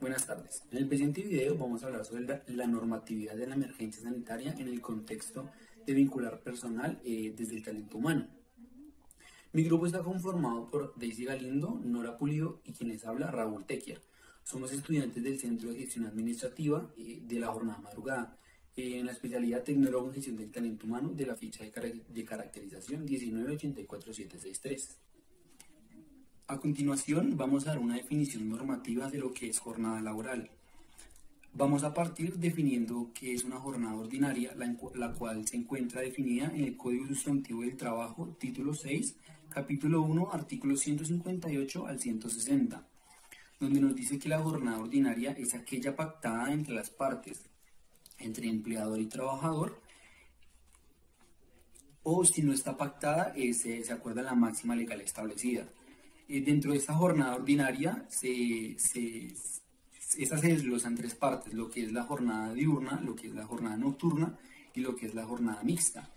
Buenas tardes. En el presente video vamos a hablar sobre la normatividad de la emergencia sanitaria en el contexto de vincular personal desde el talento humano. Mi grupo está conformado por Daisy Galindo, Nora Pulido y quien les habla, Raúl Tequier. Somos estudiantes del Centro de Gestión Administrativa de la jornada madrugada, en la especialidad Tecnólogo en Gestión del Talento Humano de la ficha de caracterización 1984763. A continuación vamos a dar una definición normativa de lo que es jornada laboral. Vamos a partir definiendo qué es una jornada ordinaria, la cual se encuentra definida en el Código Sustantivo del Trabajo, título 6, capítulo 1, artículos 158 al 160, donde nos dice que la jornada ordinaria es aquella pactada entre las partes, entre empleador y trabajador, o si no está pactada, se acuerda la máxima legal establecida. Dentro de esta jornada ordinaria esta se desglosa en tres partes, lo que es la jornada diurna, lo que es la jornada nocturna y lo que es la jornada mixta.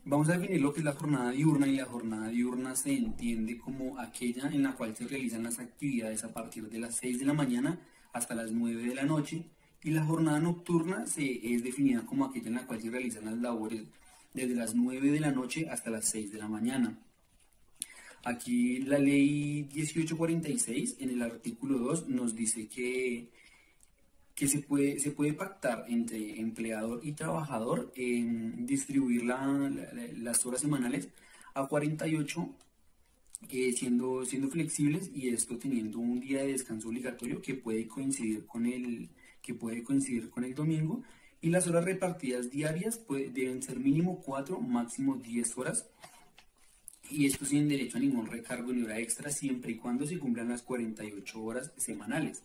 Vamos a definir lo que es la jornada diurna, y la jornada diurna se entiende como aquella en la cual se realizan las actividades a partir de las 6 de la mañana hasta las 9 de la noche, y la jornada nocturna es definida como aquella en la cual se realizan las labores desde las 9 de la noche hasta las 6 de la mañana. Aquí la ley 1846 en el artículo 2 nos dice que se puede pactar entre empleador y trabajador en distribuir las horas semanales a 48, siendo flexibles, y esto teniendo un día de descanso obligatorio que puede coincidir con el domingo, y las horas repartidas diarias deben ser mínimo 4, máximo 10 horas. Y esto sin derecho a ningún recargo ni hora extra, siempre y cuando se cumplan las 48 horas semanales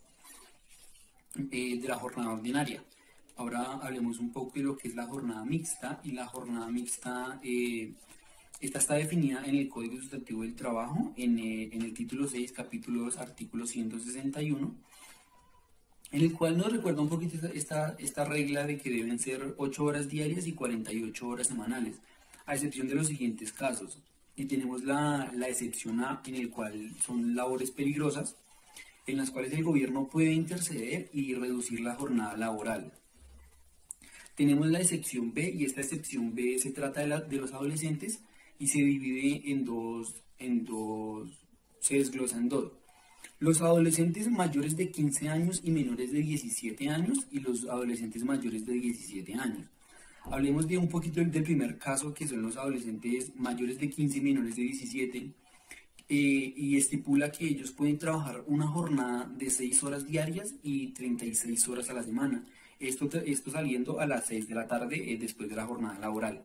de la jornada ordinaria. Ahora hablemos un poco de lo que es la jornada mixta. Y la jornada mixta esta está definida en el Código Sustantivo del Trabajo, en el título 6, capítulo 2, artículo 161, en el cual nos recuerda un poquito esta regla de que deben ser 8 horas diarias y 48 horas semanales, a excepción de los siguientes casos. Y tenemos la excepción A, en el cual son labores peligrosas, en las cuales el gobierno puede interceder y reducir la jornada laboral. Tenemos la excepción B, y esta excepción B se trata de los adolescentes y se divide se desglosa en dos. Los adolescentes mayores de 15 años y menores de 17 años, y los adolescentes mayores de 17 años. Hablemos de un poquito del primer caso, que son los adolescentes mayores de 15 y menores de 17, y estipula que ellos pueden trabajar una jornada de 6 horas diarias y 36 horas a la semana. Esto saliendo a las 6 de la tarde después de la jornada laboral.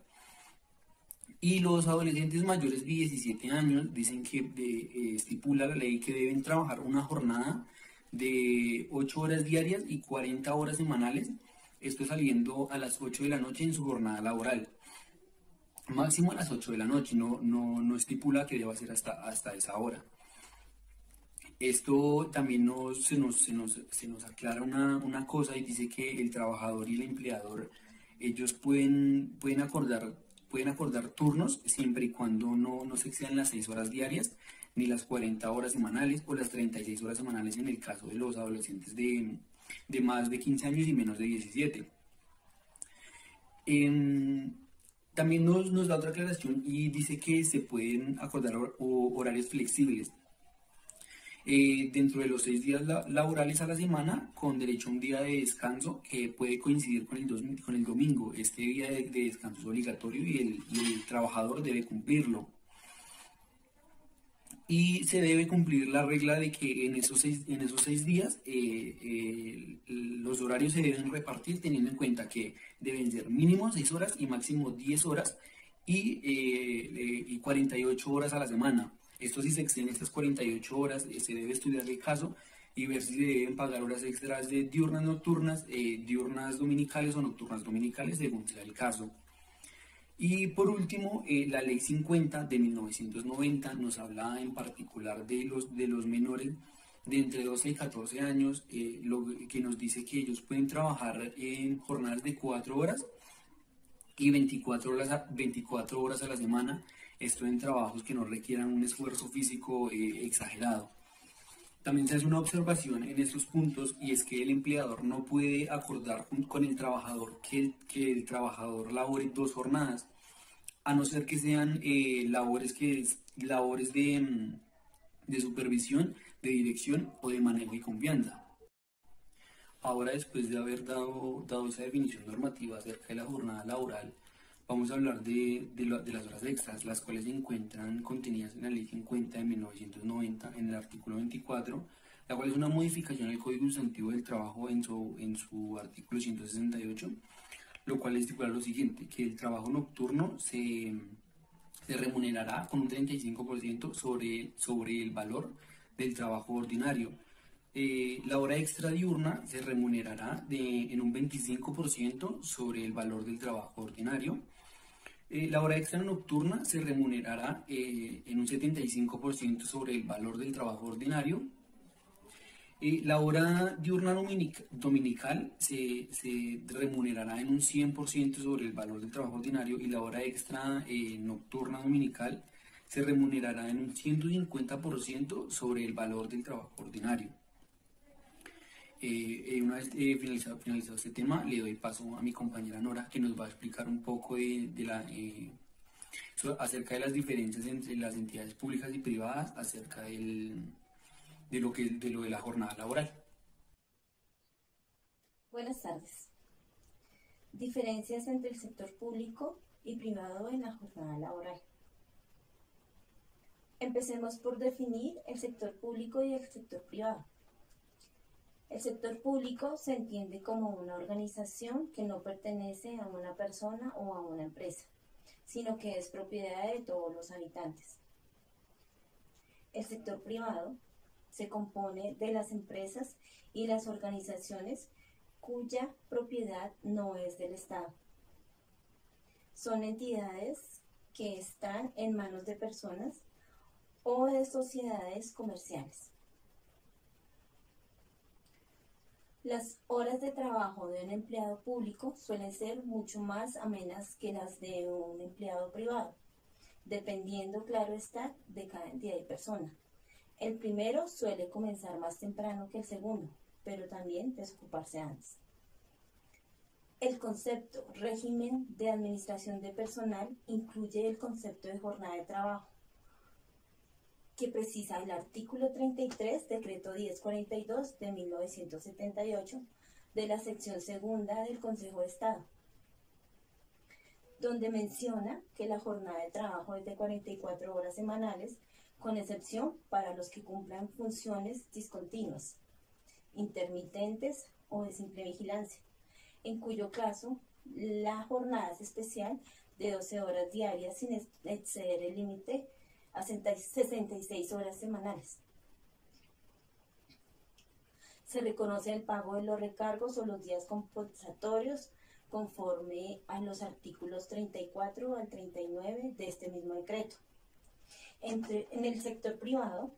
Y los adolescentes mayores de 17 años dicen que estipula la ley que deben trabajar una jornada de 8 horas diarias y 40 horas semanales, esto saliendo a las 8 de la noche en su jornada laboral. Máximo a las 8 de la noche, no estipula que deba ser hasta esa hora. Esto también se nos aclara una cosa, y dice que el trabajador y el empleador, ellos pueden acordar turnos siempre y cuando no se excedan las 6 horas diarias, ni las 40 horas semanales o las 36 horas semanales en el caso de los adolescentes de más de 15 años y menos de 17. También nos da otra aclaración, y dice que se pueden acordar horarios flexibles dentro de los 6 días laborales a la semana, con derecho a un día de descanso que puede coincidir con el domingo. Este día de descanso es obligatorio y el trabajador debe cumplirlo. Y se debe cumplir la regla de que en esos seis días los horarios se deben repartir teniendo en cuenta que deben ser mínimo 6 horas y máximo 10 horas y 48 horas a la semana. Esto, si se exceden estas 48 horas, se debe estudiar el caso y ver si se deben pagar horas extras de diurnas nocturnas, diurnas dominicales o nocturnas dominicales, según sea el caso. Y por último, la ley 50 de 1990 nos habla en particular de los menores de entre 12 y 14 años, que nos dice que ellos pueden trabajar en jornadas de 4 horas y 24 horas a la semana, esto en trabajos que no requieran un esfuerzo físico exagerado. También se hace una observación en estos puntos y es que el empleador no puede acordar con el trabajador que el trabajador labore 2 jornadas, a no ser que sean labores de supervisión, de dirección o de manejo y confianza. Ahora, después de haber dado esa definición normativa acerca de la jornada laboral, vamos a hablar de las horas extras, las cuales se encuentran contenidas en la Ley 50 de 1990, en el artículo 24, la cual es una modificación al Código Sustantivo del Trabajo en su artículo 168, lo cual estipula lo siguiente, que el trabajo nocturno se remunerará con un 35% sobre el valor del trabajo ordinario. La hora extra diurna se remunerará en un 25% sobre el valor del trabajo ordinario. La hora extra nocturna se remunerará en un 75% sobre el valor del trabajo ordinario. La hora diurna dominical se remunerará en un 100% sobre el valor del trabajo ordinario, y la hora extra nocturna dominical se remunerará en un 150% sobre el valor del trabajo ordinario. Una vez finalizado este tema, le doy paso a mi compañera Nora, que nos va a explicar un poco acerca de las diferencias entre las entidades públicas y privadas, acerca de lo de la jornada laboral. Buenas tardes. Diferencias entre el sector público y privado en la jornada laboral. Empecemos por definir el sector público y el sector privado. El sector público se entiende como una organización que no pertenece a una persona o a una empresa, sino que es propiedad de todos los habitantes. El sector privado se compone de las empresas y las organizaciones cuya propiedad no es del Estado. Son entidades que están en manos de personas o de sociedades comerciales. Las horas de trabajo de un empleado público suelen ser mucho más amenas que las de un empleado privado, dependiendo, claro está, de cada entidad y persona. El primero suele comenzar más temprano que el segundo, pero también desocuparse antes. El concepto régimen de administración de personal incluye el concepto de jornada de trabajo, que precisa el artículo 33, decreto 1042 de 1978, de la sección segunda del Consejo de Estado, donde menciona que la jornada de trabajo es de 44 horas semanales, con excepción para los que cumplan funciones discontinuas, intermitentes o de simple vigilancia, en cuyo caso la jornada es especial de 12 horas diarias sin exceder el límite a 66 horas semanales. Se reconoce el pago de los recargos o los días compensatorios conforme a los artículos 34 al 39 de este mismo decreto. En el sector privado,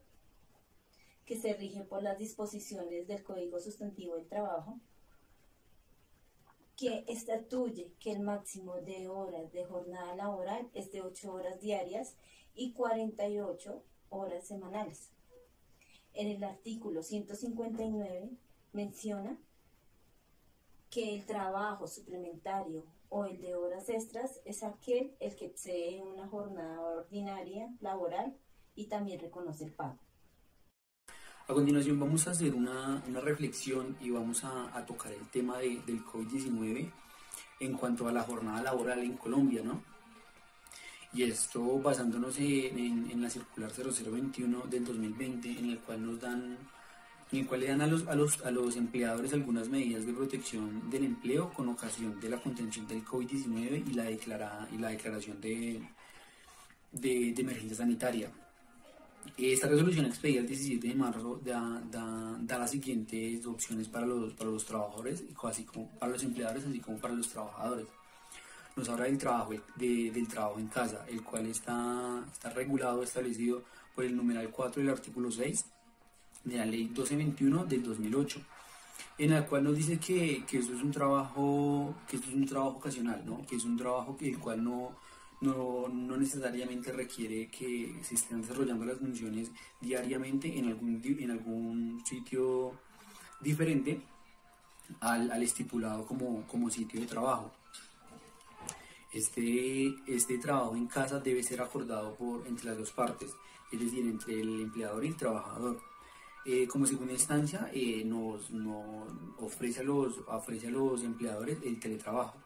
que se rige por las disposiciones del Código Sustantivo del Trabajo, que estatuye que el máximo de horas de jornada laboral es de 8 horas diarias y 48 horas semanales. En el artículo 159 menciona que el trabajo suplementario o el de horas extras es aquel el que excede una jornada ordinaria laboral y también reconoce el pago. A continuación vamos a hacer una reflexión y vamos a tocar el tema del COVID-19 en cuanto a la jornada laboral en Colombia, ¿no? Y esto basándonos en la circular 0021 del 2020, en el cual le dan a los empleadores algunas medidas de protección del empleo con ocasión de la contención del COVID-19 y la declaración de emergencia sanitaria. Esta resolución expedida el 17 de marzo da las siguientes opciones para los trabajadores, así como para los empleadores, así como para los trabajadores. Nos habla del trabajo en casa, el cual está establecido por el numeral 4 del artículo 6 de la ley 1221 del 2008, en el cual nos dice que esto es un trabajo ocasional, ¿no? Que es un trabajo el cual no no necesariamente requiere que se estén desarrollando las funciones diariamente en algún sitio diferente al estipulado como sitio de trabajo. Este trabajo en casa debe ser acordado entre las dos partes, es decir, entre el empleador y el trabajador. Como segunda instancia, nos ofrece a los empleadores el teletrabajo,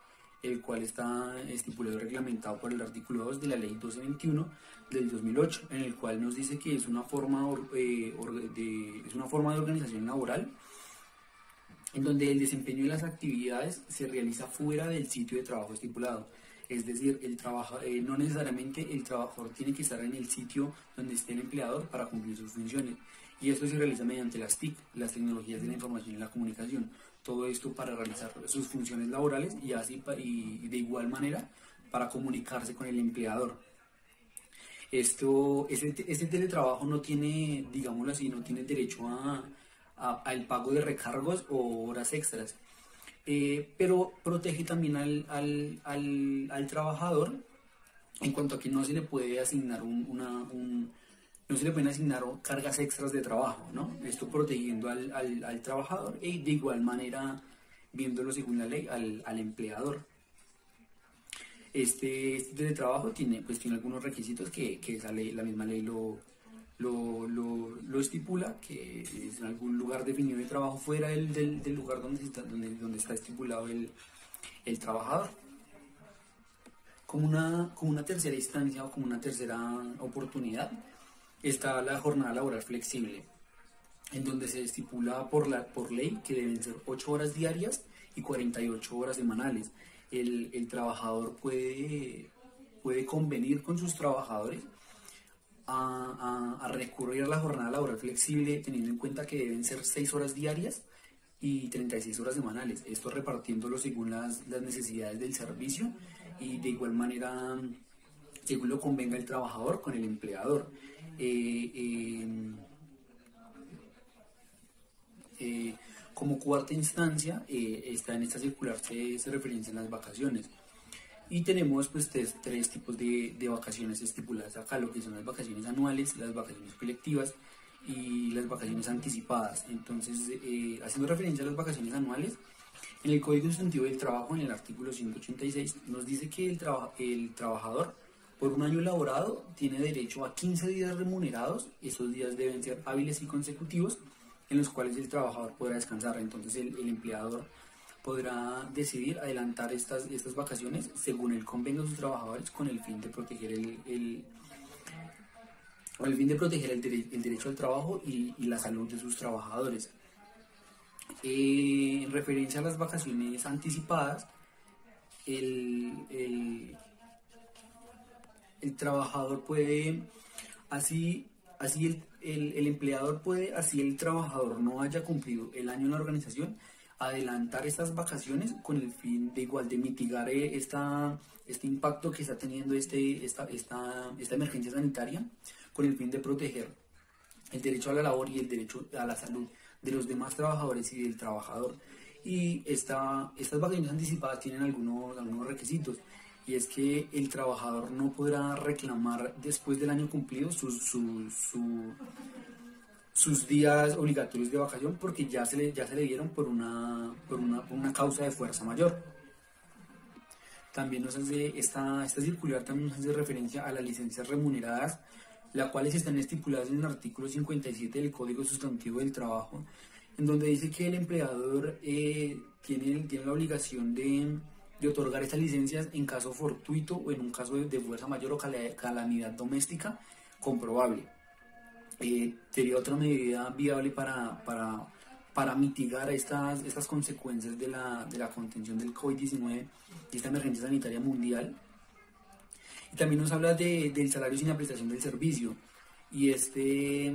el cual está estipulado y reglamentado por el artículo 2 de la Ley 1221 del 2008, en el cual nos dice que es una forma de organización laboral en donde el desempeño de las actividades se realiza fuera del sitio de trabajo estipulado. Es decir, no necesariamente el trabajador tiene que estar en el sitio donde esté el empleador para cumplir sus funciones. Y esto se realiza mediante las TIC, las tecnologías de la información y la comunicación. Todo esto para realizar sus funciones laborales y de igual manera para comunicarse con el empleador. Este teletrabajo no tiene, digámoslo así, no tiene derecho al pago de recargos o horas extras. Pero protege también al trabajador en cuanto a que no se le puede asignar no se le pueden asignar cargas extras de trabajo, ¿no? Esto protegiendo al trabajador y de igual manera, viéndolo según la ley, al empleador. Este teletrabajo tiene algunos requisitos que la misma ley lo estipula, que es en algún lugar definido de trabajo fuera del lugar donde está estipulado el trabajador. Como una tercera instancia o como una tercera oportunidad está la jornada laboral flexible, en donde se estipula por ley que deben ser 8 horas diarias y 48 horas semanales. El trabajador puede convenir con sus trabajadores a recurrir a la jornada laboral flexible, teniendo en cuenta que deben ser 6 horas diarias y 36 horas semanales, esto repartiéndolo según las necesidades del servicio y de igual manera según lo convenga el trabajador con el empleador. Como cuarta instancia, está en esta circular se referencian las vacaciones. Y tenemos tres tipos de vacaciones estipuladas acá, lo que son las vacaciones anuales, las vacaciones colectivas y las vacaciones anticipadas. Entonces, haciendo referencia a las vacaciones anuales, en el Código Sustantivo del Trabajo, en el artículo 186, nos dice que el trabajador, por un año laborado, tiene derecho a 15 días remunerados. Esos días deben ser hábiles y consecutivos, en los cuales el trabajador podrá descansar. Entonces, el empleador podrá decidir adelantar estas vacaciones según el convenio de sus trabajadores con el fin de proteger el derecho al trabajo y la salud de sus trabajadores. En referencia a las vacaciones anticipadas, el trabajador puede, así el empleador puede, así el trabajador no haya cumplido el año en la organización, adelantar estas vacaciones con el fin de mitigar este impacto que está teniendo esta emergencia sanitaria, con el fin de proteger el derecho a la labor y el derecho a la salud de los demás trabajadores y del trabajador. Y estas vacaciones anticipadas tienen algunos requisitos, y es que el trabajador no podrá reclamar después del año cumplido sus días obligatorios de vacación, porque ya se le dieron por una causa de fuerza mayor. También esta circular también nos hace referencia a las licencias remuneradas, las cuales están estipuladas en el artículo 57 del Código Sustantivo del Trabajo, en donde dice que el empleador tiene la obligación de otorgar estas licencias en caso fortuito o en un caso de fuerza mayor o calamidad doméstica comprobable. Sería otra medida viable para mitigar estas consecuencias de la contención del COVID-19 y esta emergencia sanitaria mundial. Y también nos habla del salario sin la prestación del servicio, y este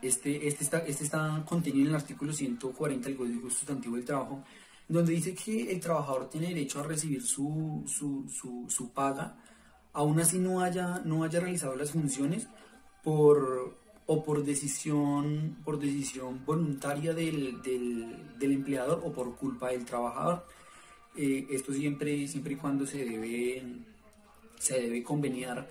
está contenido en el artículo 140 del Código Sustantivo del Trabajo, donde dice que el trabajador tiene derecho a recibir su paga, aún así no haya realizado las funciones por decisión voluntaria del empleador o por culpa del trabajador. Esto siempre y cuando se debe se debe conveniar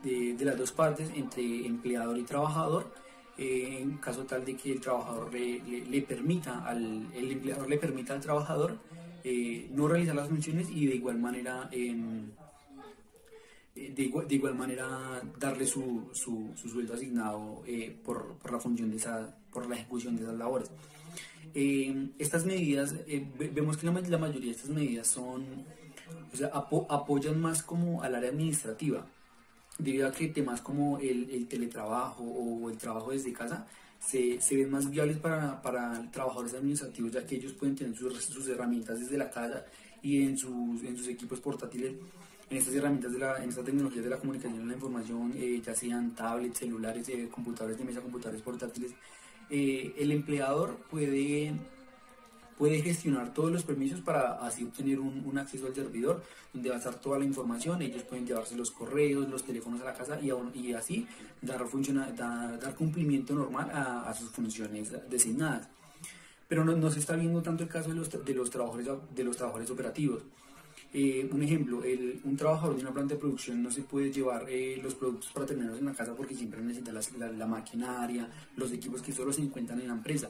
de las dos partes, entre empleador y trabajador, en caso tal de que el trabajador le permita el empleador le permita al trabajador no realizar las funciones y de igual manera de igual manera darle su sueldo asignado por la función por la ejecución de esas labores. Estas medidas, vemos que la mayoría de estas medidas son, o sea, apoyan más como al área administrativa, debido a que temas como el teletrabajo o el trabajo desde casa se ven más viables para trabajadores administrativos, ya que ellos pueden tener sus herramientas desde la casa y en sus equipos portátiles, en estas herramientas, en estas tecnologías de la comunicación y la información, ya sean tablets, celulares, computadores de mesa, computadores portátiles. El empleador puede gestionar todos los permisos para así obtener un acceso al servidor donde va a estar toda la información. Ellos pueden llevarse los correos, los teléfonos a la casa y así dar cumplimiento normal a sus funciones designadas. Pero no se está viendo tanto el caso de los trabajadores operativos. Un ejemplo, un trabajador de una planta de producción no se puede llevar los productos para tenerlos en la casa porque siempre necesita la maquinaria, los equipos que solo se encuentran en la empresa.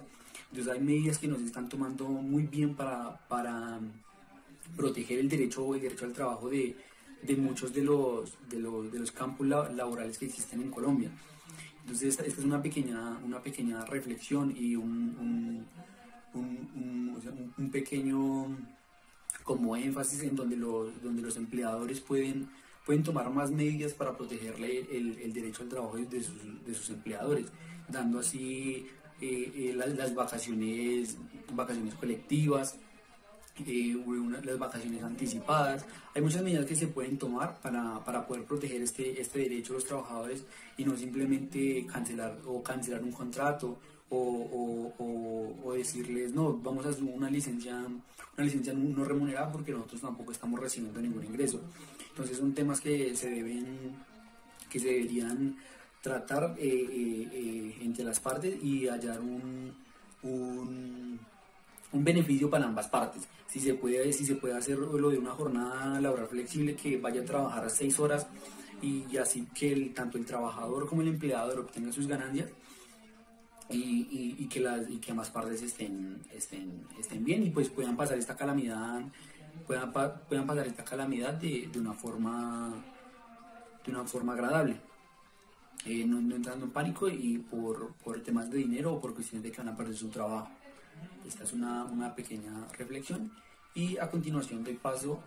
Entonces hay medidas que nos están tomando muy bien para proteger el derecho al trabajo de muchos de los campos laborales que existen en Colombia. Entonces esta es una pequeña reflexión y un pequeño como énfasis en donde los empleadores pueden tomar más medidas para protegerle el derecho al trabajo de sus empleadores, dando así las vacaciones colectivas, las vacaciones anticipadas. Hay muchas medidas que se pueden tomar para poder proteger este derecho de los trabajadores y no simplemente cancelar un contrato o decirles no, vamos a hacer una licencia no remunerada porque nosotros tampoco estamos recibiendo ningún ingreso. Entonces son temas que se deberían tratar entre las partes y hallar un beneficio para ambas partes. Si se puede hacer lo de una jornada laboral flexible, que vaya a trabajar a 6 horas y así que tanto el trabajador como el empleador obtengan sus ganancias y que ambas partes estén bien y pues puedan pasar esta calamidad de una forma agradable. No entrando en pánico y por temas de dinero o por cuestiones de que van a perder su trabajo. Esta es una pequeña reflexión y a continuación doy paso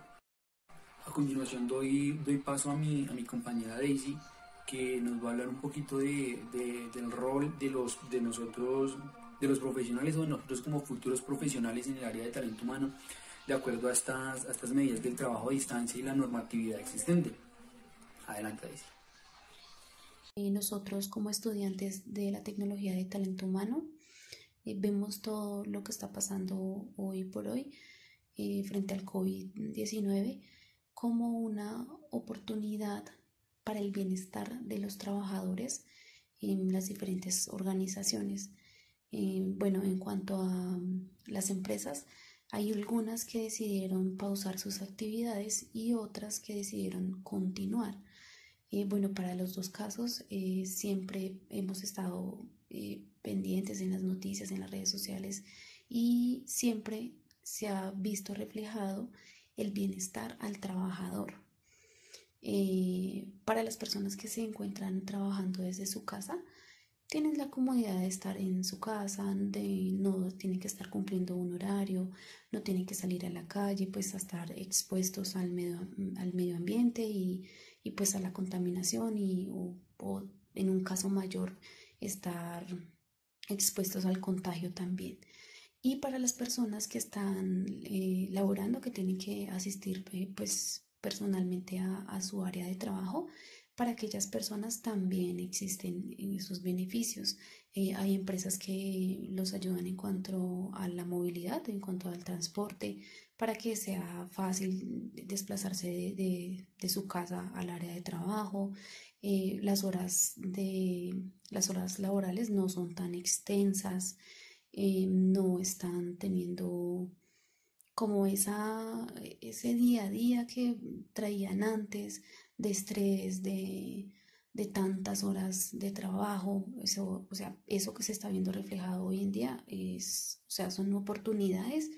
a mi compañera Daisy, que nos va a hablar un poquito del rol de los profesionales o de nosotros como futuros profesionales en el área de talento humano, de acuerdo a estas medidas del trabajo a distancia y la normatividad existente. Adelante, Daisy. Nosotros como estudiantes de la tecnología de talento humano vemos todo lo que está pasando hoy por hoy frente al COVID-19 como una oportunidad para el bienestar de los trabajadores en las diferentes organizaciones. Bueno, en cuanto a las empresas, hay algunas que decidieron pausar sus actividades y otras que decidieron continuar. Bueno, para los dos casos siempre hemos estado pendientes en las noticias, en las redes sociales, y siempre se ha visto reflejado el bienestar al trabajador. Para las personas que se encuentran trabajando desde su casa, tienen la comodidad de estar en su casa, no tienen que estar cumpliendo un horario, no tienen que salir a la calle, pues a estar expuestos al medio ambiente y pues a la contaminación o en un caso mayor estar expuestos al contagio también. Y para las personas que están laborando, que tienen que asistir pues personalmente a su área de trabajo, para aquellas personas también existen esos beneficios. Hay empresas que los ayudan en cuanto a la movilidad, en cuanto al transporte, para que sea fácil desplazarse de su casa al área de trabajo. Las horas laborales no son tan extensas, no están teniendo como ese día a día que traían antes, de estrés, de tantas horas de trabajo, eso, o sea, eso que se está viendo reflejado hoy en día es, o sea, son oportunidades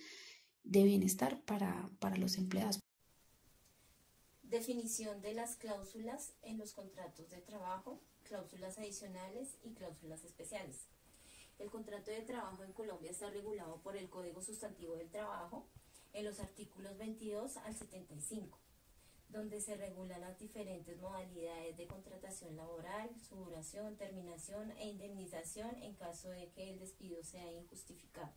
de bienestar para los empleados. Definición de las cláusulas en los contratos de trabajo, cláusulas adicionales y cláusulas especiales. El contrato de trabajo en Colombia está regulado por el Código Sustantivo del Trabajo en los artículos 22 al 75, donde se regulan las diferentes modalidades de contratación laboral, su duración, terminación e indemnización en caso de que el despido sea injustificado.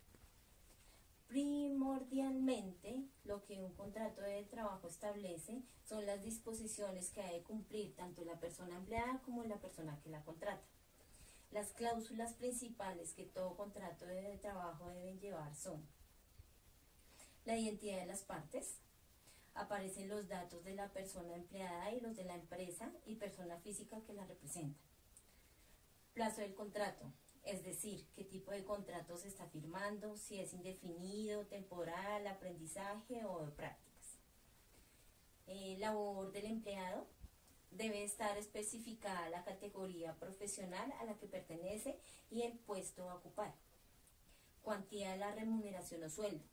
Primordialmente, lo que un contrato de trabajo establece son las disposiciones que ha de cumplir tanto la persona empleada como la persona que la contrata. Las cláusulas principales que todo contrato de trabajo deben llevar son la identidad de las partes, aparecen los datos de la persona empleada y los de la empresa y persona física que la representa. Plazo del contrato, es decir, qué tipo de contrato se está firmando, si es indefinido, temporal, aprendizaje o de prácticas. Labor del empleado, debe estar especificada la categoría profesional a la que pertenece y el puesto a ocupar. Cuantía de la remuneración o sueldo,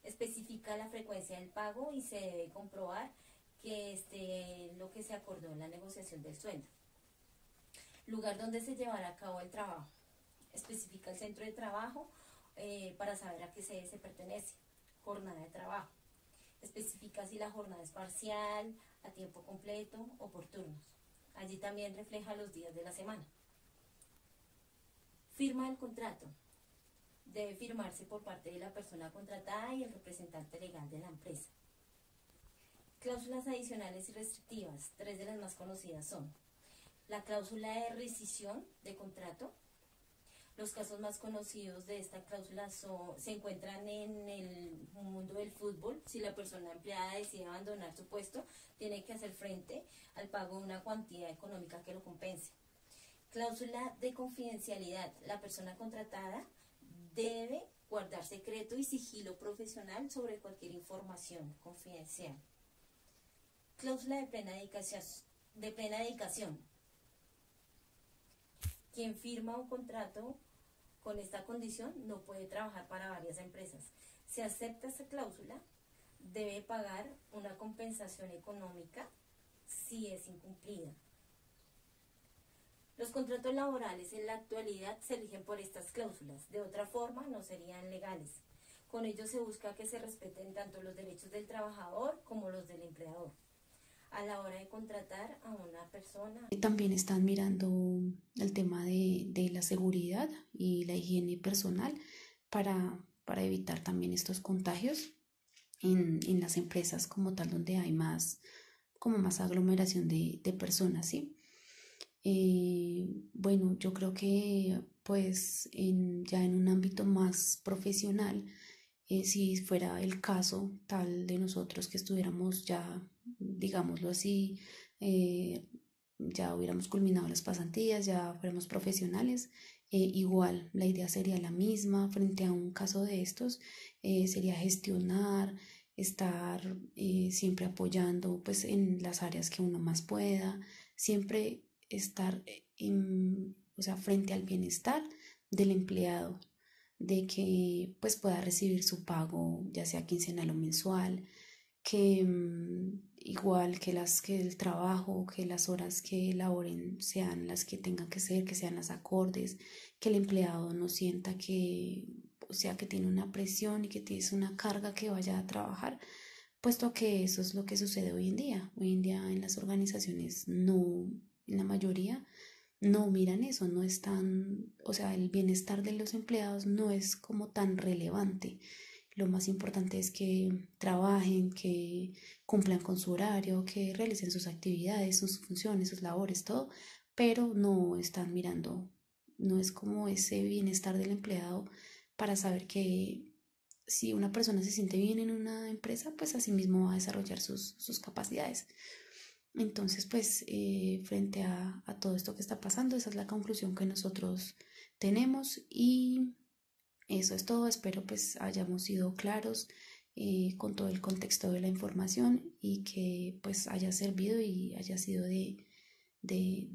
especifica la frecuencia del pago y se debe comprobar que esté lo que se acordó en la negociación del sueldo. Lugar donde se llevará a cabo el trabajo, especifica el centro de trabajo para saber a qué sede se pertenece. Jornada de trabajo, especifica si la jornada es parcial, a tiempo completo o por turnos. Allí también refleja los días de la semana. Firma del contrato, debe firmarse por parte de la persona contratada y el representante legal de la empresa. Cláusulas adicionales y restrictivas, 3 de las más conocidas son la cláusula de rescisión de contrato. Los casos más conocidos de esta cláusula se encuentran en el mundo del fútbol. Si la persona empleada decide abandonar su puesto, tiene que hacer frente al pago de una cuantía económica que lo compense. Cláusula de confidencialidad. La persona contratada debe guardar secreto y sigilo profesional sobre cualquier información confidencial. Cláusula de plena dedicación. Quien firma un contrato con esta condición no puede trabajar para varias empresas. Si acepta esta cláusula, debe pagar una compensación económica si es incumplida. Los contratos laborales en la actualidad se rigen por estas cláusulas, de otra forma no serían legales. Con ello se busca que se respeten tanto los derechos del trabajador como los del empleador a la hora de contratar a una persona. También están mirando el tema de la seguridad y la higiene personal para evitar también estos contagios en las empresas como tal, donde hay más aglomeración de personas, ¿sí? Bueno, yo creo que pues ya en un ámbito más profesional, si fuera el caso tal de nosotros que estuviéramos ya, digámoslo así, ya hubiéramos culminado las pasantías, ya fuéramos profesionales, igual la idea sería la misma frente a un caso de estos, sería gestionar, estar siempre apoyando pues en las áreas que uno más pueda, siempre estar o sea, frente al bienestar del empleado, de que pues pueda recibir su pago ya sea quincenal o mensual, que igual que el trabajo, que las horas que elaboren sean las que tengan que ser, que sean las acordes, que el empleado no sienta que, o sea, que tiene una presión y que tiene una carga que vaya a trabajar, puesto que eso es lo que sucede hoy en día. Hoy en día en las organizaciones no, en la mayoría, no miran eso, no es tan, o sea, el bienestar de los empleados no es como tan relevante. Lo más importante es que trabajen, que cumplan con su horario, que realicen sus actividades, sus funciones, sus labores, todo, pero no están mirando, no es como ese bienestar del empleado para saber que si una persona se siente bien en una empresa, pues así mismo va a desarrollar sus capacidades. Entonces, pues, frente a todo esto que está pasando, esa es la conclusión que nosotros tenemos y eso es todo. Espero pues hayamos sido claros con todo el contexto de la información y que pues haya servido y haya sido de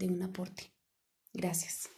un aporte. Gracias.